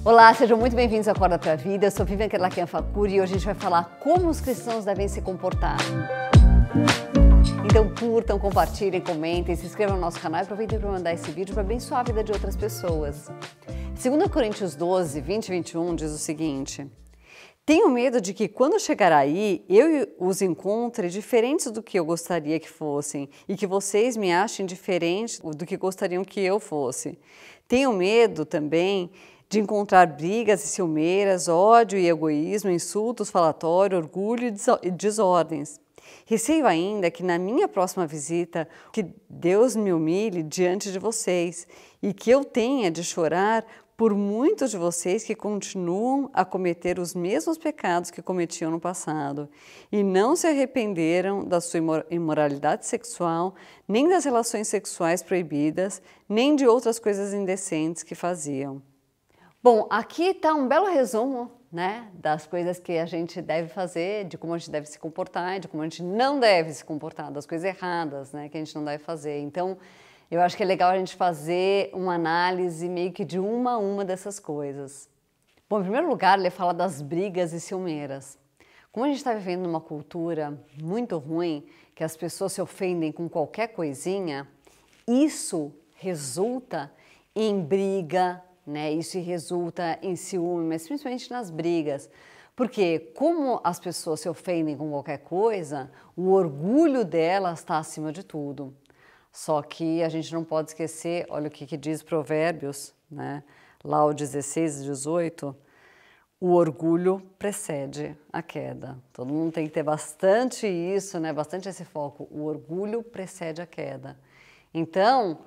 Olá, sejam muito bem-vindos ao Acorda Pra Vida. Eu sou Vivian Kerlakian Facuri e hoje a gente vai falar como os cristãos devem se comportar. Então curtam, compartilhem, comentem, se inscrevam no nosso canal e aproveitem para mandar esse vídeo para abençoar a vida de outras pessoas. 2 Coríntios 12, 20 e 21 diz o seguinte: tenho medo de que quando chegar aí, eu os encontre diferentes do que eu gostaria que fossem e que vocês me achem diferentes do que gostariam que eu fosse. Tenho medo também de encontrar brigas e ciumeiras, ódio e egoísmo, insultos, falatório, orgulho e desordens. Receio ainda que na minha próxima visita, que Deus me humilhe diante de vocês e que eu tenha de chorar por muitos de vocês que continuam a cometer os mesmos pecados que cometiam no passado e não se arrependeram da sua imoralidade sexual, nem das relações sexuais proibidas, nem de outras coisas indecentes que faziam. Bom, aqui está um belo resumo, né, das coisas que a gente deve fazer, de como a gente deve se comportar, de como a gente não deve se comportar, das coisas erradas, né, que a gente não deve fazer. Então, eu acho que é legal a gente fazer uma análise meio que de uma a uma dessas coisas. Bom, em primeiro lugar, ele fala das brigas e ciumeiras. Como a gente está vivendo numa cultura muito ruim, que as pessoas se ofendem com qualquer coisinha, isso resulta em briga, né? Isso resulta em ciúme, mas principalmente nas brigas. Porque como as pessoas se ofendem com qualquer coisa, o orgulho delas está acima de tudo. Só que a gente não pode esquecer, olha o que diz Provérbios, né? Lá o 16 e 18, o orgulho precede a queda. Todo mundo tem que ter bastante isso, né? Bastante esse foco. O orgulho precede a queda. Então,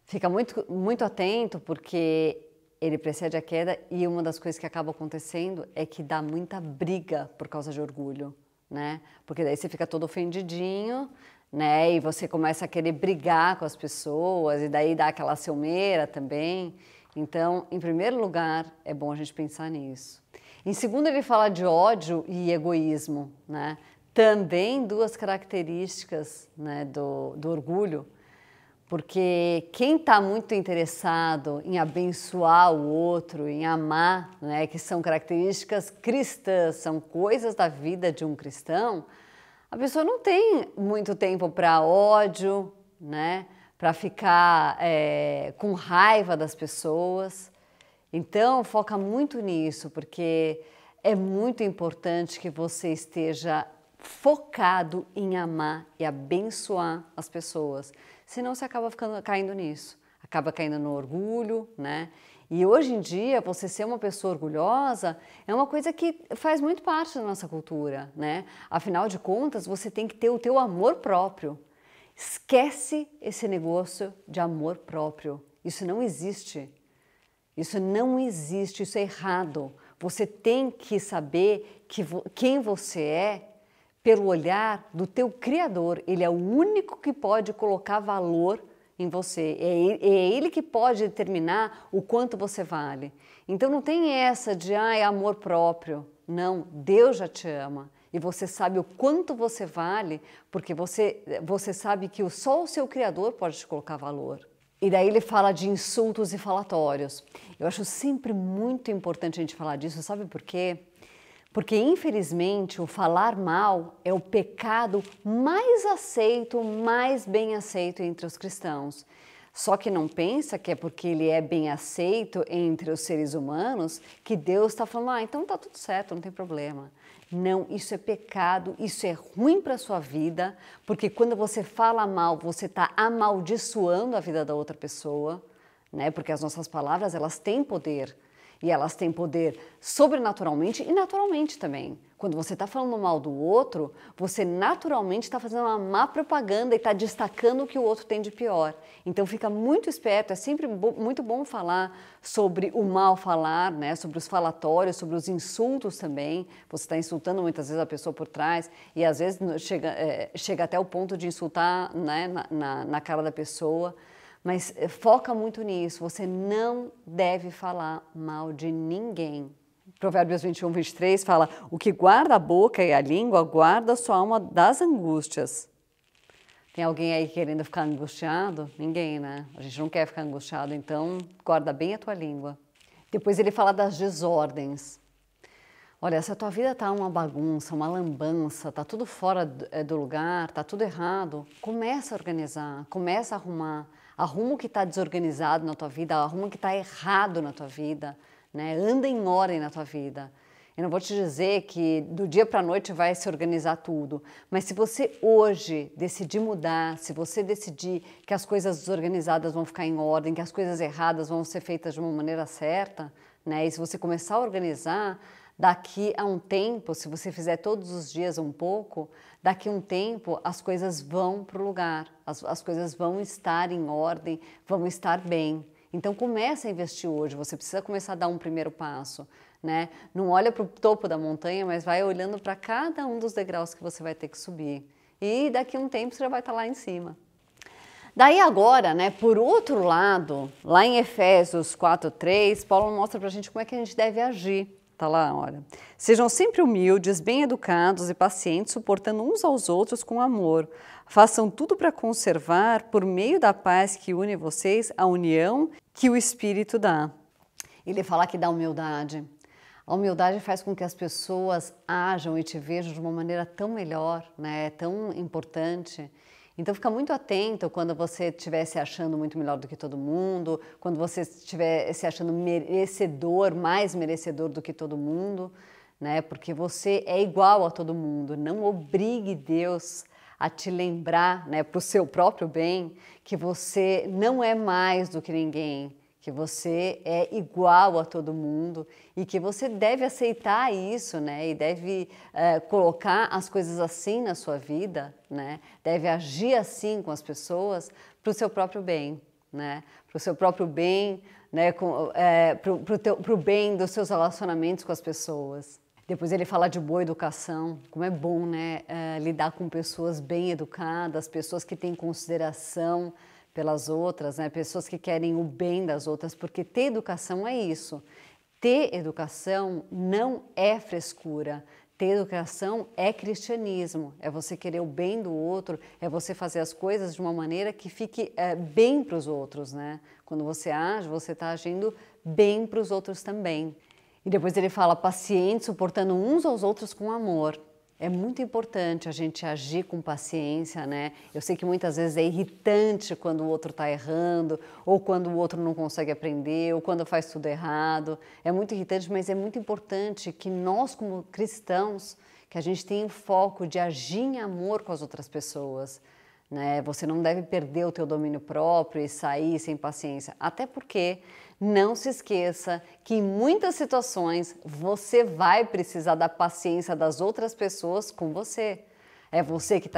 fica muito atento, porque ele precede a queda e uma das coisas que acaba acontecendo é que dá muita briga por causa de orgulho, né? Porque daí você fica todo ofendidinho, né? E você começa a querer brigar com as pessoas e daí dá aquela ciumeira também. Então, em primeiro lugar, é bom a gente pensar nisso. Em segundo, ele fala de ódio e egoísmo, né? Também duas características, né, do orgulho. Porque quem está muito interessado em abençoar o outro, em amar, né, que são características cristãs, são coisas da vida de um cristão, a pessoa não tem muito tempo para ódio, né, para ficar com raiva das pessoas. Então, foca muito nisso, porque é muito importante que você esteja focado em amar e abençoar as pessoas. Senão você acaba caindo nisso, acaba caindo no orgulho, né? E hoje em dia, você ser uma pessoa orgulhosa é uma coisa que faz muito parte da nossa cultura, né? Afinal de contas, você tem que ter o teu amor próprio. Esquece esse negócio de amor próprio. Isso não existe. Isso não existe, isso é errado. Você tem que saber quem você é pelo olhar do teu Criador. Ele é o único que pode colocar valor em você. É ele que pode determinar o quanto você vale. Então não tem essa de amor próprio. Não, Deus já te ama. E você sabe o quanto você vale, porque você sabe que só o seu Criador pode te colocar valor. E daí ele fala de insultos e falatórios. Eu acho sempre muito importante a gente falar disso, sabe por quê? Porque, infelizmente, o falar mal é o pecado mais aceito, mais bem aceito entre os cristãos. Só que não pensa que é porque ele é bem aceito entre os seres humanos que Deus está falando, então tá tudo certo, não tem problema. Não, isso é pecado, isso é ruim para a sua vida, porque quando você fala mal, você está amaldiçoando a vida da outra pessoa, né? Porque as nossas palavras, elas têm poder. E elas têm poder sobrenaturalmente e naturalmente também. Quando você está falando mal do outro, você naturalmente está fazendo uma má propaganda e está destacando o que o outro tem de pior. Então fica muito esperto, é sempre muito bom falar sobre o mal falar, né? Sobre os falatórios, sobre os insultos também. Você está insultando muitas vezes a pessoa por trás e às vezes chega até o ponto de insultar, né, na cara da pessoa. Mas foca muito nisso, você não deve falar mal de ninguém. Provérbios 21, 23 fala: o que guarda a boca e a língua guarda a sua alma das angústias. Tem alguém aí querendo ficar angustiado? Ninguém, né? A gente não quer ficar angustiado, então guarda bem a tua língua. Depois ele fala das desordens. Olha, se a tua vida tá uma bagunça, uma lambança, tá tudo fora do lugar, tá tudo errado, começa a organizar, começa a arrumar. Arruma o que está desorganizado na tua vida, arruma o que está errado na tua vida, né? Anda em ordem na tua vida. Eu não vou te dizer que do dia para a noite vai se organizar tudo, mas se você hoje decidir mudar, se você decidir que as coisas desorganizadas vão ficar em ordem, que as coisas erradas vão ser feitas de uma maneira certa, né? E se você começar a organizar, daqui a um tempo, se você fizer todos os dias um pouco, daqui a um tempo as coisas vão para o lugar, as coisas vão estar em ordem, vão estar bem. Então comece a investir hoje, você precisa começar a dar um primeiro passo, né? Não olha para o topo da montanha, mas vai olhando para cada um dos degraus que você vai ter que subir. E daqui a um tempo você já vai estar lá em cima. Daí agora, né, por outro lado, lá em Efésios 4:3, Paulo mostra para a gente como é que a gente deve agir. Tá lá, olha. Sejam sempre humildes, bem educados e pacientes, suportando uns aos outros com amor. Façam tudo para conservar, por meio da paz que une vocês, a união que o Espírito dá. Ele fala aqui da humildade. A humildade faz com que as pessoas ajam e te vejam de uma maneira tão melhor, né? Tão importante. Então fica muito atento quando você estiver se achando muito melhor do que todo mundo, quando você estiver se achando merecedor, mais merecedor do que todo mundo, né? Porque você é igual a todo mundo. Não obrigue Deus a te lembrar, né, para o seu próprio bem, que você não é mais do que ninguém, que você é igual a todo mundo e que você deve aceitar isso, né? E deve colocar as coisas assim na sua vida, né? Deve agir assim com as pessoas para o seu próprio bem, né? Para o seu próprio bem, né? Para o bem dos seus relacionamentos com as pessoas. Depois ele fala de boa educação, como é bom, né? Lidar com pessoas bem educadas, pessoas que têm consideração pelas outras, né? Pessoas que querem o bem das outras, porque ter educação é isso. Ter educação não é frescura. Ter educação é cristianismo, é você querer o bem do outro, é você fazer as coisas de uma maneira que fique bem para os outros, né? Quando você age, você está agindo bem para os outros também. E depois ele fala paciente, suportando uns aos outros com amor. É muito importante a gente agir com paciência, né? Eu sei que muitas vezes é irritante quando o outro está errando, ou quando o outro não consegue aprender, ou quando faz tudo errado. É muito irritante, mas é muito importante que nós, como cristãos, que a gente tenha o foco de agir em amor com as outras pessoas, né? Você não deve perder o teu domínio próprio e sair sem paciência. Até porque não se esqueça que em muitas situações você vai precisar da paciência das outras pessoas com você. É você que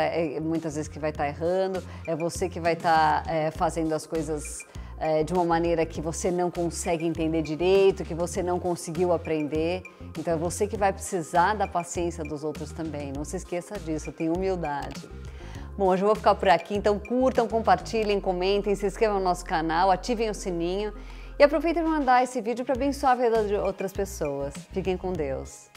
muitas vezes que vai estar errando, é você que vai estar fazendo as coisas de uma maneira que você não consegue entender direito, que você não conseguiu aprender. Então é você que vai precisar da paciência dos outros também. Não se esqueça disso, tenha humildade. Bom, hoje eu vou ficar por aqui, então curtam, compartilhem, comentem, se inscrevam no nosso canal, ativem o sininho e aproveitem para mandar esse vídeo para abençoar a vida de outras pessoas. Fiquem com Deus.